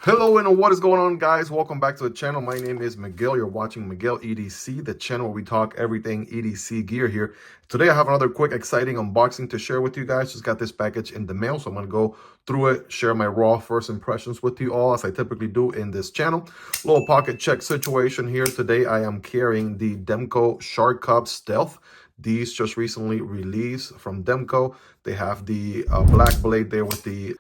Hello and what is going on, guys? Welcome back to the channel. My name is Miguel. You're watching Miguel EDC, the channel where we talk everything EDC gear here. Today I have another quick exciting unboxing to share with you guys. Just got this package in the mail, so I'm going to go through it, share my raw first impressions with you all as I typically do in this channel. Little pocket check situation here. Today I am carrying the Demko Shark Cub Stealth. These just recently released from Demko. They have the black blade there with the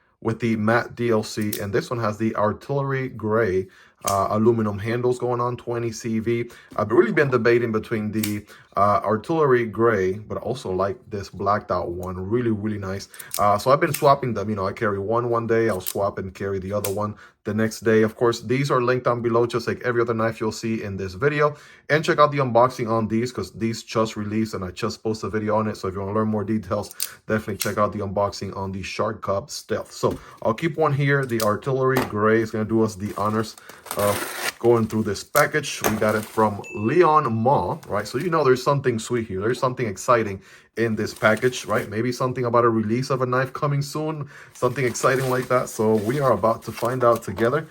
matte DLC, and this one has the artillery gray aluminum handles going on, 20 CV. I've really been debating between the artillery gray, but I also like this blacked out one. Really nice. So I've been swapping them. You know, I carry one day, I'll swap and carry the other one the next day. Of course, these are linked down below, just like every other knife you'll see in this video. And check out the unboxing on these, because these just released and I just posted a video on it. So if you want to learn more details, definitely check out the unboxing on the Shark Cub Stealth. So I'll keep one here. The artillery gray is going to do us the honors of going through this package. We got it from Liong, right? So you know there's something sweet here. There's something exciting in this package, right? Maybe something about a release of a knife coming soon, something exciting like that. So we are about to find out together.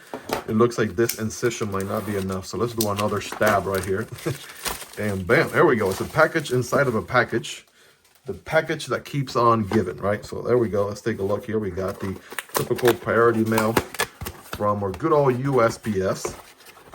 It looks like this incision might not be enough, so let's do another stab right here. And bam, there we go. It's a package inside of a package. The package that keeps on giving, right? So there we go. Let's take a look here. We got the typical priority mail from our good old USPS.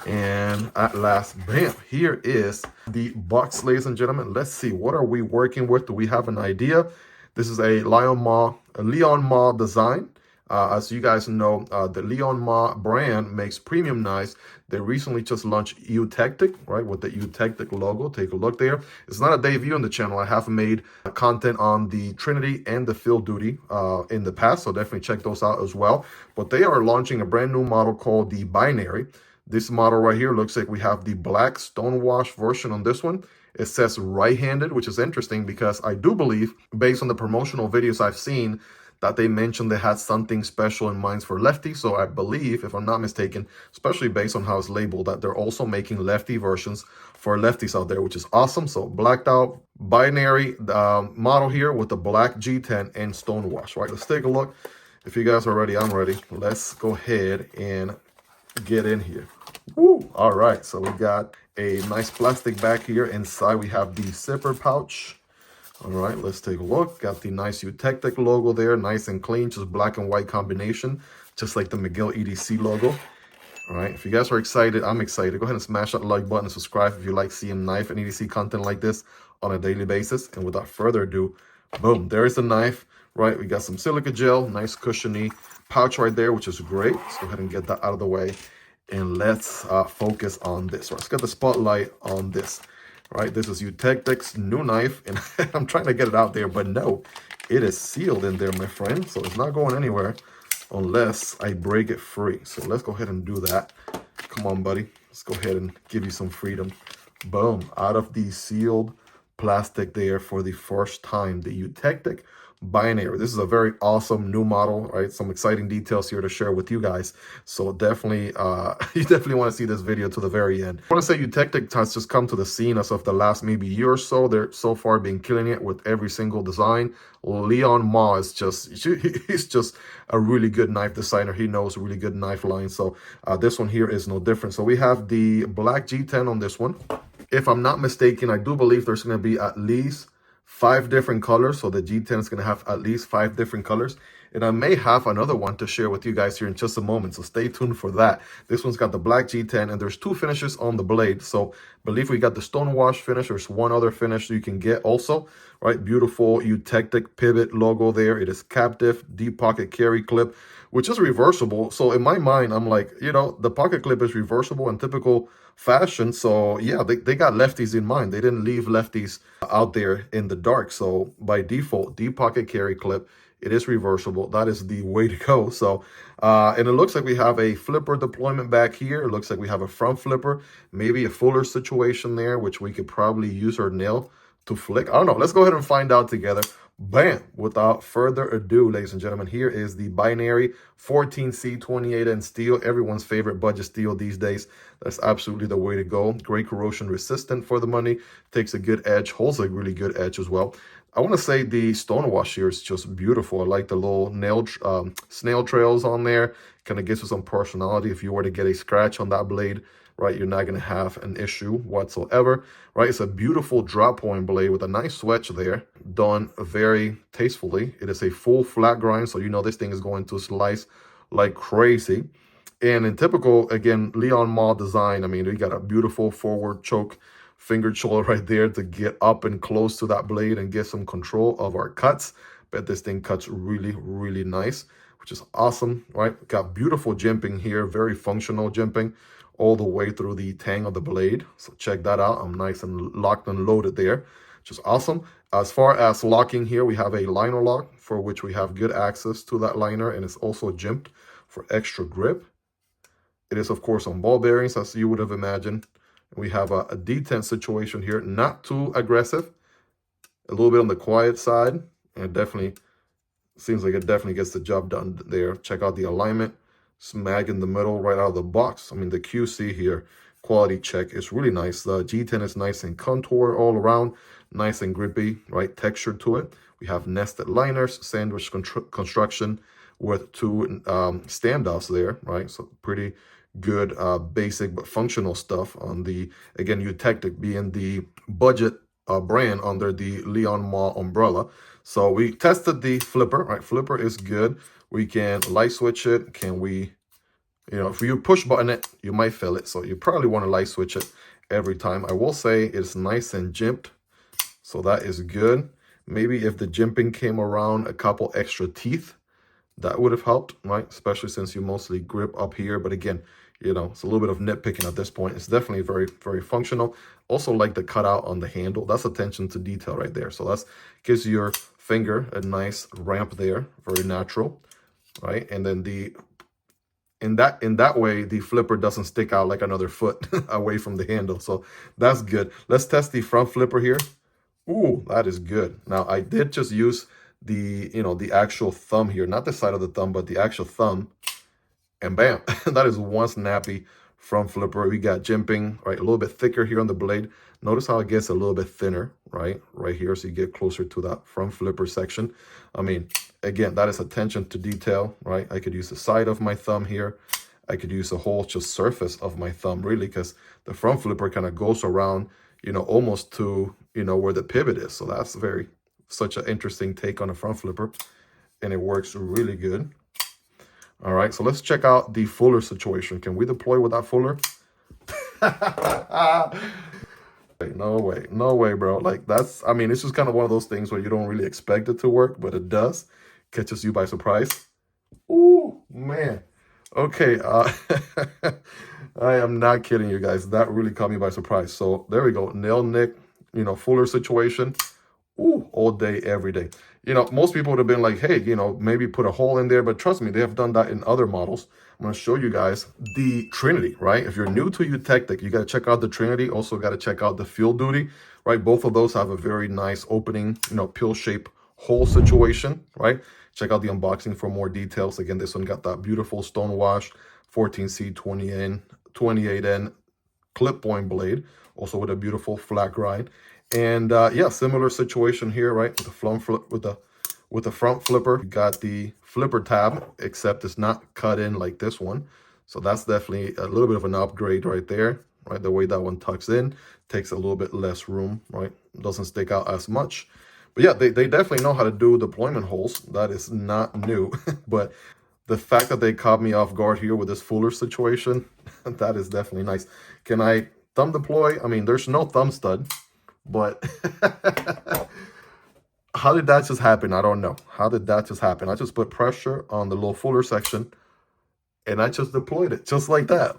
And at last, bam, here is the box, ladies and gentlemen. Let's see, what are we working with? Do we have an idea? This is a Liong design. As you guys know, the Liong brand makes premium knives. They recently just launched Eutektik, right, with the Eutektik logo. Take a look there. It's not a debut on the channel. I have made content on the Trinity and the Field Duty in the past, so definitely check those out as well. But they are launching a brand new model called the Binary. This model right here looks like we have the black stonewash version on this one. It says right-handed, which is interesting because I do believe, based on the promotional videos I've seen, that they mentioned they had something special in mind for lefty. So I believe, if I'm not mistaken, especially based on how it's labeled, that they're also making lefty versions for lefties out there, which is awesome. So blacked out binary model here with the black G10 and stonewash, right? Let's take a look. If you guys are ready, I'm ready. Let's go ahead and get in here. Woo! All right, so we got a nice plastic bag here. Inside we have the zipper pouch. All right, let's take a look. Got the nice Eutektik logo there, nice and clean, just black and white combination, just like the Miguel EDC logo. All right, if you guys are excited, I'm excited. Go ahead and smash that like button and subscribe if you like seeing knife and EDC content like this on a daily basis. And without further ado, boom, there's the knife, right? We got some silica gel, nice cushiony pouch right there, which is great. Let's go ahead and get that out of the way. And let's focus on this. Right, let's get the spotlight on this. Right, this is Eutektik's new knife, and I'm trying to get it out there, but no, it is sealed in there, my friend. So it's not going anywhere unless I break it free. So let's go ahead and do that. Come on, buddy. Let's go ahead and give you some freedom. Boom, out of the sealed plastic there for the first time, the Eutektik Binary. This is a very awesome new model, right? Some exciting details here to share with you guys. So definitely, you definitely want to see this video to the very end. I want to say Eutektik has just come to the scene as of the last maybe year or so. They're so far been killing it with every single design. Liong is he's just a really good knife designer. He knows really good knife lines. So this one here is no different. So we have the black G10 on this one. If I'm not mistaken, I do believe there's going to be at least 5 different colors. So the G10 is going to have at least 5 different colors. And I may have another one to share with you guys here in just a moment. So stay tuned for that. This one's got the black G10 and there's 2 finishes on the blade. So I believe we got the stonewash finish. There's one other finish you can get also, right? Beautiful Eutektik pivot logo there. It is captive, deep pocket carry clip, which is reversible. So in my mind, I'm like, you know, the pocket clip is reversible in typical fashion. So yeah, they got lefties in mind. They didn't leave lefties out there in the dark. So by default, deep pocket carry clip, it is reversible. That is the way to go. So and it looks like we have a flipper deployment back here. It looks like we have a front flipper, maybe a fuller situation there, which we could probably use our nail to flick. I don't know. Let's go ahead and find out together. Bam! Without further ado, ladies and gentlemen, here is the Binary 14C 28N steel, everyone's favorite budget steel these days. That's absolutely the way to go. Great corrosion resistant for the money, takes a good edge, holds a really good edge as well. I want to say the stonewash here is just beautiful. I like the little snail trails on there. Kind of gives you some personality. If you were to get a scratch on that blade, right, you're not going to have an issue whatsoever, right? It's a beautiful drop point blade with a nice switch there, done very tastefully. It is a full flat grind, so you know this thing is going to slice like crazy. And in typical, again, Liong Mall design, I mean, we got a beautiful forward choke finger choil right there to get up and close to that blade and get some control of our cuts. But this thing cuts really, really nice, which is awesome, right? Got beautiful jimping here, very functional jimping all the way through the tang of the blade. So check that out. I'm nice and locked and loaded there, which is awesome. As far as locking here, we have a liner lock for which we have good access to that liner, and it's also jimped for extra grip. It is, of course, on ball bearings, as you would have imagined. We have a detent situation here, not too aggressive, a little bit on the quiet side, and it definitely seems like it definitely gets the job done there. Check out the alignment, smack in the middle right out of the box. I mean, the QC here, quality check is really nice. The G10 is nice and contour all around, nice and grippy, right? Texture to it. We have nested liners, sandwich construction with two standoffs there, right? So pretty good basic but functional stuff on the, again, Eutektik being the budget brand under the Liong Mall umbrella. So we tested the flipper, right? Flipper is good. We can light switch it. Can we, you know, if you push button it, you might feel it. So you probably want to light switch it every time. I will say it's nice and jimped, so that is good. Maybe if the jimping came around a couple extra teeth, that would have helped, right? Especially since you mostly grip up here. But again, you know, it's a little bit of nitpicking at this point. It's definitely very, very functional. Also like the cutout on the handle. That's attention to detail right there. So that's gives your finger a nice ramp there, very natural, right? And then in that way, the flipper doesn't stick out like another foot away from the handle. So that's good. Let's test the front flipper here. Ooh, that is good. Now I did just use the, you know, the actual thumb here, not the side of the thumb, but the actual thumb, and bam, that is one snappy front flipper. We got jimping, right, a little bit thicker here on the blade. Notice how it gets a little bit thinner, right here, so you get closer to that front flipper section. I mean, again, that is attention to detail, right? I could use the side of my thumb here. I could use the whole just surface of my thumb, really, because the front flipper kind of goes around, you know, almost to, you know, where the pivot is. So that's such an interesting take on a front flipper, and it works really good. All right, so let's check out the fuller situation. Can we deploy without fuller? No way, no way, bro. Like that's, I mean, it's just kind of one of those things where you don't really expect it to work, but it does. Catches you by surprise. Ooh, man. Okay, I am not kidding you guys. That really caught me by surprise. So there we go, nail nick, you know, fuller situation. Ooh, all day, every day. You know, most people would have been like, hey, you know, maybe put a hole in there. But trust me, they have done that in other models. I'm going to show you guys the Trinity, right? If you're new to Eutektik, you got to check out the Trinity. Also got to check out the Field Duty, right? Both of those have a very nice opening, you know, pill shape hole situation, right? Check out the unboxing for more details. Again, this one got that beautiful stonewash 14C 20N, 28N clip point blade, also with a beautiful flat grind. And yeah, similar situation here, right? With the front flipper, you got the flipper tab, except it's not cut in like this one. So that's definitely a little bit of an upgrade right there, right? The way that one tucks in takes a little bit less room, right? Doesn't stick out as much. But yeah, they definitely know how to do deployment holes. That is not new. But the fact that they caught me off guard here with this fuller situation, that is definitely nice. Can I thumb deploy? I mean, there's no thumb stud. But how did that just happen? I don't know. How did that just happen? I just put pressure on the little fuller section and I just deployed it just like that.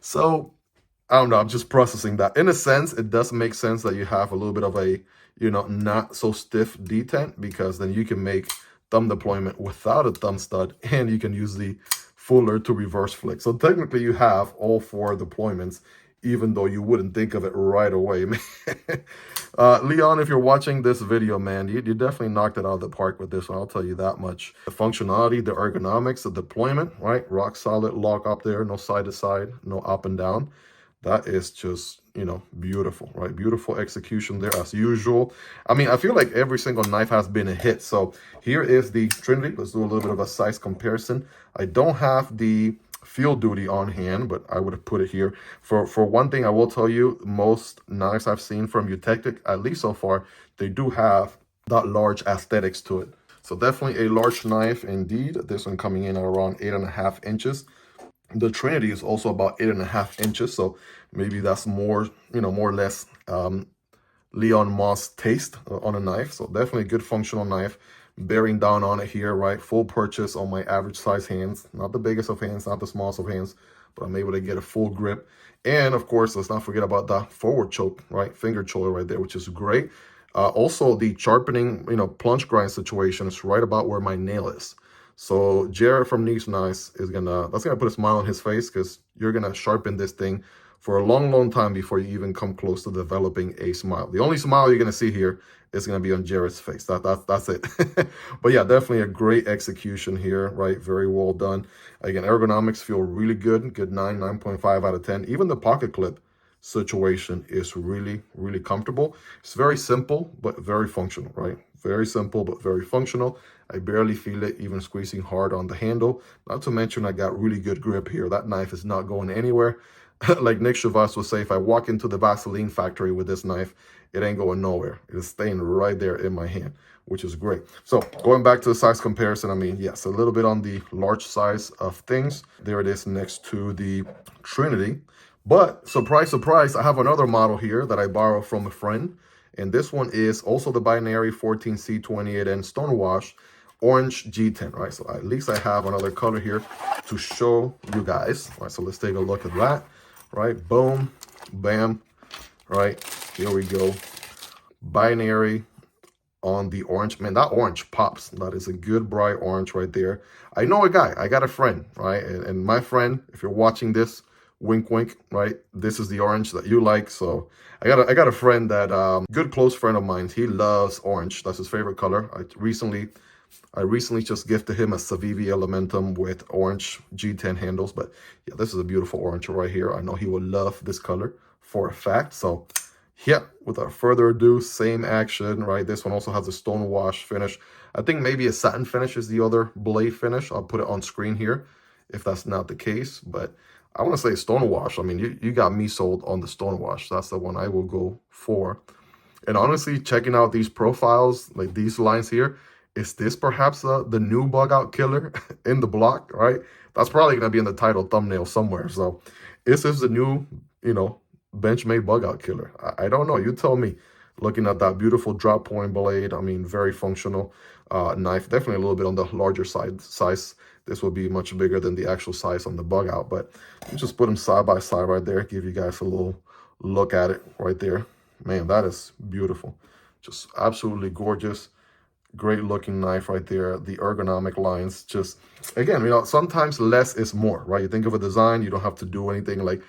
So I don't know. I'm just processing that. In a sense, it does make sense that you have a little bit of a, you know, not so stiff detent, because then you can make thumb deployment without a thumb stud and you can use the fuller to reverse flick. So technically you have all four deployments, even though you wouldn't think of it right away. Liong, if you're watching this video, man, you definitely knocked it out of the park with this one, I'll tell you that much. The functionality, the ergonomics, the deployment, right? Rock solid lock up there, no side to side, no up and down. That is just you know, beautiful, right? Beautiful execution there as usual. I mean, I feel like every single knife has been a hit. So here is the Trinity. Let's do a little bit of a size comparison. I don't have the Field Duty on hand, but I would have put it here. For one thing, I will tell you, most knives I've seen from Eutektik, at least so far, they do have that large aesthetics to it. So definitely a large knife indeed. This one coming in at around 8.5 inches. The Trinity is also about 8.5 inches, so maybe that's more, you know, more or less Leon Moss taste on a knife. So definitely a good functional knife. Bearing down on it here, right? Full purchase on my average size hands. Not the biggest of hands, not the smallest of hands, but I'm able to get a full grip. And of course, let's not forget about the forward choke, right? Finger choker right there, which is great. Also, the sharpening, you know, plunge grind situation is right about where my nail is. So Jared from EDC Knives is that's gonna put a smile on his face, because you're gonna sharpen this thing for a long, long time before you even come close to developing a smile. The only smile you're gonna see here is gonna be on Jared's face. That's it. But yeah, definitely a great execution here, right? Very well done. Again, ergonomics feel really good. Good 9.5 out of 10. Even the pocket clip situation is really, really comfortable. It's very simple, but very functional, right? Very simple, but very functional. I barely feel it even squeezing hard on the handle. Not to mention, I got really good grip here. That knife is not going anywhere. Like Nick Chavas would say, if I walk into the Vaseline factory with this knife, it ain't going nowhere. It is staying right there in my hand, which is great. So going back to the size comparison, I mean, yes, a little bit on the large size of things. There it is next to the Trinity. But surprise, surprise, I have another model here that I borrowed from a friend. And this one is also the Binary 14C28N Stonewash Orange G10, right? So at least I have another color here to show you guys. All right, so let's take a look at that, right? Boom, bam, right? Here we go. Binary on the orange. Man, that orange pops. That is a good bright orange right there. I know a guy. I got a friend, right? And my friend, if you're watching this, wink, wink, right? This is the orange that you like. So I got a friend that, good close friend of mine. He loves orange. That's his favorite color. I recently just gifted him a Civivi Elementum with orange G10 handles. But yeah, this is a beautiful orange right here. I know he will love this color for a fact. So yeah, without further ado, same action, right? This one also has a stone wash finish. I think maybe a satin finish is the other blade finish. I'll put it on screen here if that's not the case. But I want to say stone wash. I mean, you got me sold on the stone wash. That's the one I will go for. And honestly, checking out these profiles, like these lines here, is this perhaps the new bug out killer in the block, right? That's probably going to be in the title thumbnail somewhere. So this is the new, you know, Benchmade bug out killer. I don't know. You tell me. Looking at that beautiful drop point blade, I mean, very functional knife. Definitely a little bit on the larger size. This will be much bigger than the actual size on the bug out, but let me just put them side by side right there. Give you guys a little look at it right there. Man, that is beautiful. Just absolutely gorgeous. Great looking knife right there. The ergonomic lines, just, again, you know, sometimes less is more, right? You think of a design, you don't have to do anything like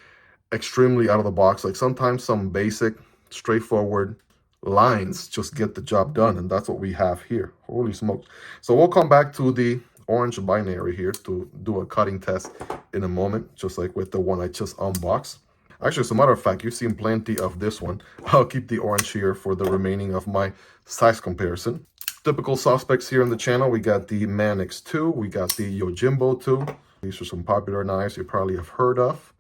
extremely out of the box. Like sometimes some basic, straightforward lines just get the job done, and that's what we have here. Holy smokes. So we'll come back to the orange binary here to do a cutting test in a moment, just like with the one I just unboxed. Actually, as a matter of fact, you've seen plenty of this one. I'll keep the orange here for the remaining of my size comparison. Typical suspects here on the channel, we got the Manix 2, we got the Yojimbo 2. These are some popular knives you probably have heard of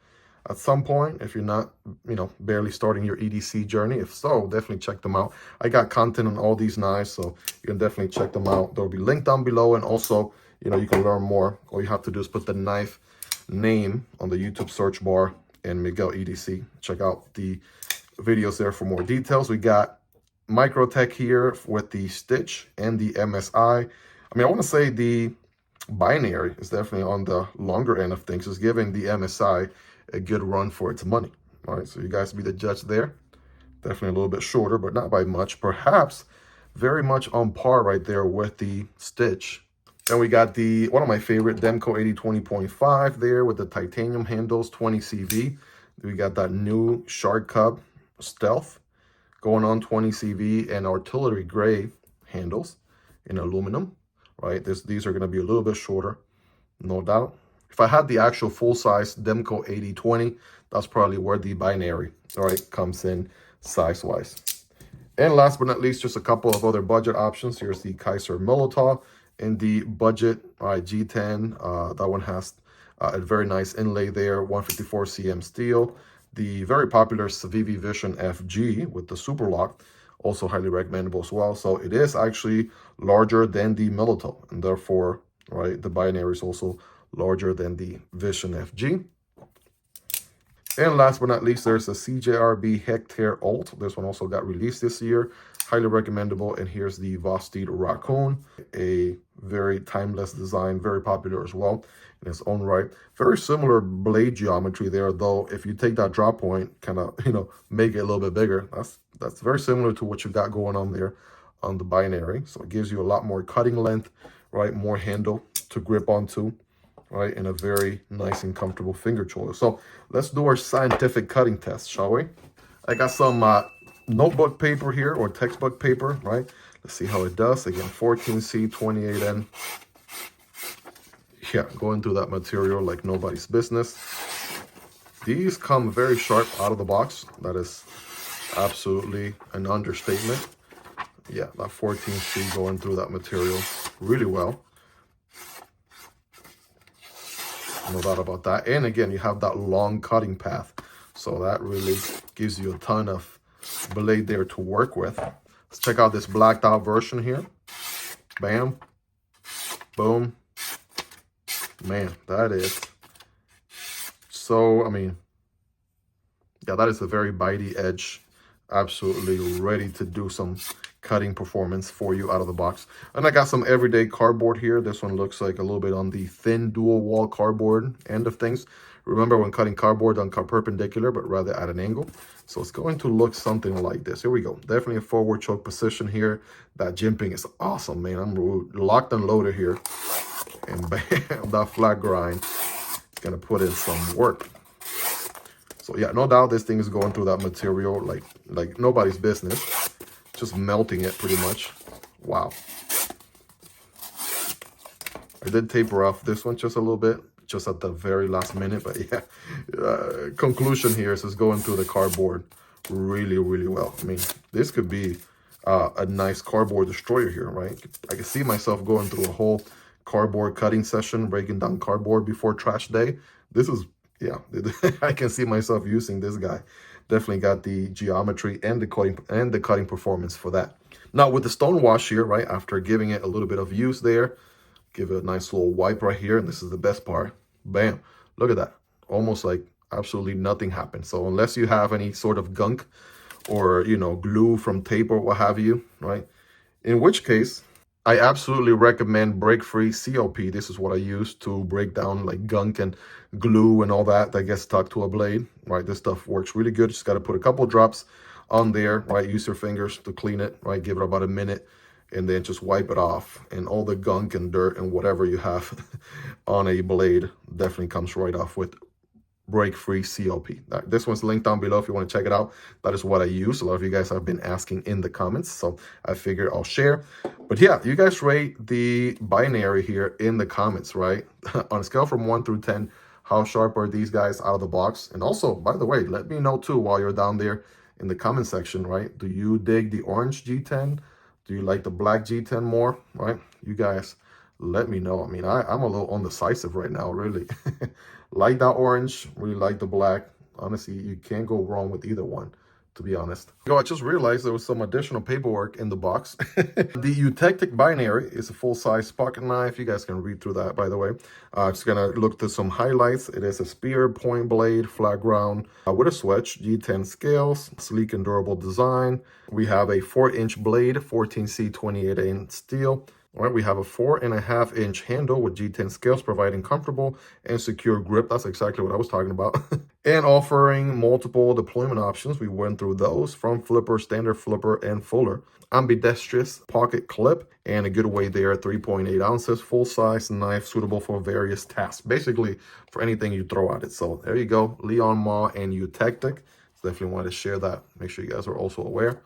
at some point, if you're not, you know, barely starting your EDC journey. If so, definitely check them out. I got content on all these knives, so you can definitely check them out. They'll be linked down below, and also, you know, you can learn more. All you have to do is put the knife name on the YouTube search bar and Miguel EDC. Check out the videos there for more details. We got Microtech here with the Stitch and the MSI. I mean, I want to say the binary is definitely on the longer end of things. It's giving the MSI a good run for its money. All right, so you guys be the judge there. Definitely a little bit shorter, but not by much. Perhaps very much on par right there with the Stitch. Then we got the one of my favorite Demko AD 20.5 there with the titanium handles, 20 CV. We got that new Shark Cub Stealth going on, 20 CV, and artillery gray handles in aluminum, right? These are going to be a little bit shorter, no doubt. If I had the actual full-size Demko AD20, that's probably where the binary, all right, comes in size-wise. And last but not least, just a couple of other budget options. Here's the Kizer Militaw in the budget, all right, G10. That one has a very nice inlay there, 154 cm steel. The very popular Civivi Vision FG with the super lock, also highly recommendable as well. So it is actually larger than the Militaw, and therefore, right, the binary is also larger than the Vision FG. And last but not least, there's a CJRB Hectare Alt. This one also got released this year. Highly recommendable. And here's the Vosteed Raccoon, a very timeless design, very popular as well in its own right. Very similar blade geometry there, though. If you take that drop point, kind of, make it a little bit bigger, that's very similar to what you got going on there on the binary. So it gives you a lot more cutting length, right? More handle to grip onto, right? And a very nice and comfortable finger choice. So let's do our scientific cutting test, shall we? I got some notebook paper here, or textbook paper, right? Let's see how it does. Again, 14C, 28N. Yeah, going through that material like nobody's business. These come very sharp out of the box. That is absolutely an understatement. Yeah, that 14C going through that material really well. No doubt about that. And again, you have that long cutting path. So that really gives you a ton of blade there to work with. Let's check out this blacked out version here. Bam. Boom. Man, that is so, yeah, that is a very bitey edge. Absolutely ready to do some cutting performance for you out of the box. And I got some everyday cardboard here. This one looks like a little bit on the thin dual wall cardboard end of things. Remember, when cutting cardboard, don't cut perpendicular, but rather at an angle. So it's going to look something like this. Here we go. Definitely a forward choke position here. That jimping is awesome, man. I'm locked and loaded here. And bam, that flat grind is gonna put in some work. So yeah, no doubt this thing is going through that material like nobody's business. Just melting it pretty much. Wow. I did taper off this one just a little bit, just at the very last minute, but yeah. Conclusion here is it's going through the cardboard really, really well. This could be a nice cardboard destroyer here, right? I can see myself going through a whole cardboard cutting session, breaking down cardboard before trash day. This is, yeah, I can see myself using this guy. Definitely got the geometry and the cutting performance for that. Now with the stone wash here, right, after giving it a little bit of use there, give it a nice little wipe right here, and this is the best part. Bam, look at that. Almost like absolutely nothing happened. So unless you have any sort of gunk or, glue from tape or what have you, right, in which case I absolutely recommend break-free COP. This is what I use to break down like gunk and glue and all that gets stuck to a blade, right? This stuff works really good. Just got to put a couple drops on there, right? Use your fingers to clean it, right? Give it about a minute and then just wipe it off. And all the gunk and dirt and whatever you have on a blade definitely comes right off with break-free COP. This one's linked down below if you want to check it out. That is what I use. A lot of you guys have been asking in the comments, so I figured I'll share. But yeah, you guys rate the binary here in the comments, right? On a scale from 1 through 10, how sharp are these guys out of the box? And also, by the way, let me know too while you're down there in the comment section, right? Do you dig the orange G10? Do you like the black G10 more, right? You guys let me know. I'm a little undecisive right now, really. Like that orange, really like the black. Honestly, you can't go wrong with either one, to be honest. I just realized there was some additional paperwork in the box. The Eutektik Binary is a full-size pocket knife. You guys can read through that, by the way. Just gonna look through some highlights. It is a spear point blade, flat ground, with a switch, G10 scales, sleek and durable design. We have a 4-inch blade, 14C 28N steel. All right, we have a 4.5-inch handle with G10 scales, providing comfortable and secure grip. That's exactly what I was talking about. And offering multiple deployment options. We went through those from flipper, standard flipper, and fuller. Ambidextrous pocket clip, and a good weight there, 3.8 ounces, full-size knife, suitable for various tasks. Basically, for anything you throw at it. So there you go, Liong and Eutektik. Definitely wanted to share that. Make sure you guys are also aware.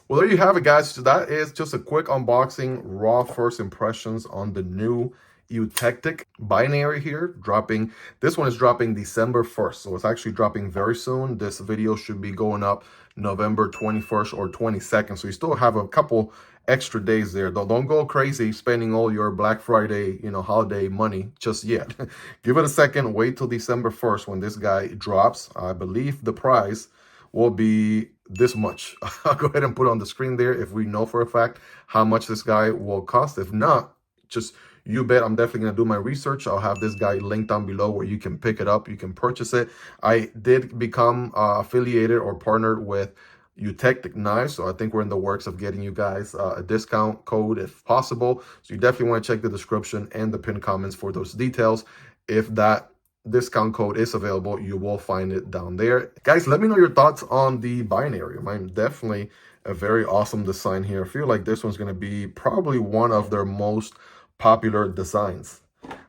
Well, there you have it, guys. So that is just a quick unboxing, raw first impressions on the new Eutektik Binary here, dropping. This one is dropping December 1st, so it's actually dropping very soon. This video should be going up November 21st or 22nd, so you still have a couple extra days there. Don't go crazy spending all your Black Friday, holiday money just yet. Give it a second. Wait till December 1st when this guy drops. I believe the price will be this much. I'll go ahead and put it on the screen there if we know for a fact how much this guy will cost. If not, just you bet I'm definitely going to do my research. I'll have this guy linked down below where you can pick it up. You can purchase it. I did become affiliated or partnered with Eutektik Knives, so I think we're in the works of getting you guys a discount code if possible. So you definitely want to check the description and the pinned comments for those details. If that discount code is available, you will find it down there. Guys, let me know your thoughts on the binary. I'm definitely a very awesome design here. I feel like this one's going to be probably one of their most popular designs.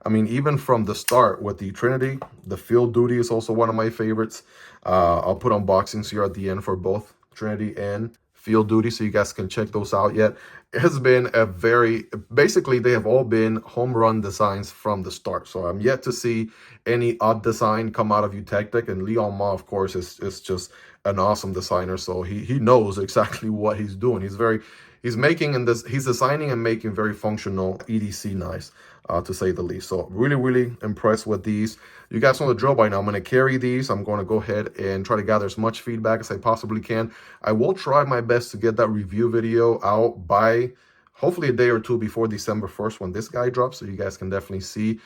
I mean, even from the start with the Trinity, the Field Duty is also one of my favorites. I'll put unboxings here at the end for both Trinity and Field Duty, so you guys can check those out yet. It has been basically they have all been home run designs from the start. So I'm yet to see any odd design come out of Eutektik, and Liong, of course, is just an awesome designer. So he knows exactly what he's doing. He's designing and making very functional EDC knives, to say the least. So really impressed with these. You guys know the drill by now. I'm going to carry these. I'm going to go ahead and try to gather as much feedback as I possibly can. I will try my best to get that review video out by hopefully a day or two before December 1st when this guy drops, so you guys can definitely see,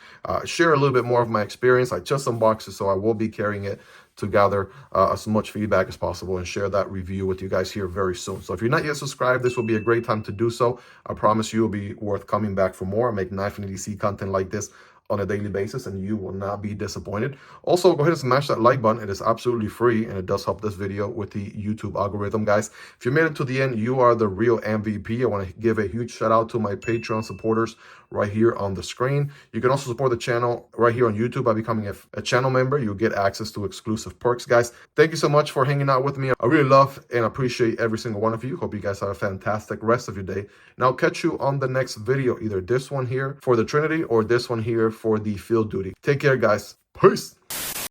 share a little bit more of my experience. I just unboxed it, so I will be carrying it to gather as much feedback as possible and share that review with you guys here very soon. So if you're not yet subscribed, this will be a great time to do so. I promise you it'll be worth coming back for more. I make knife and EDC content like this on a daily basis, and you will not be disappointed. Also, go ahead and smash that like button. It is absolutely free, and it does help this video with the YouTube algorithm. Guys, if you made it to the end, you are the real MVP. I want to give a huge shout out to my Patreon supporters right here on the screen. You can also support the channel right here on YouTube by becoming a channel member. You'll get access to exclusive perks. Guys, thank you so much for hanging out with me. I really love and appreciate every single one of you. Hope you guys have a fantastic rest of your day. And I'll catch you on the next video, either this one here for the Trinity or this one here for the Field Duty. Take care, guys. Peace.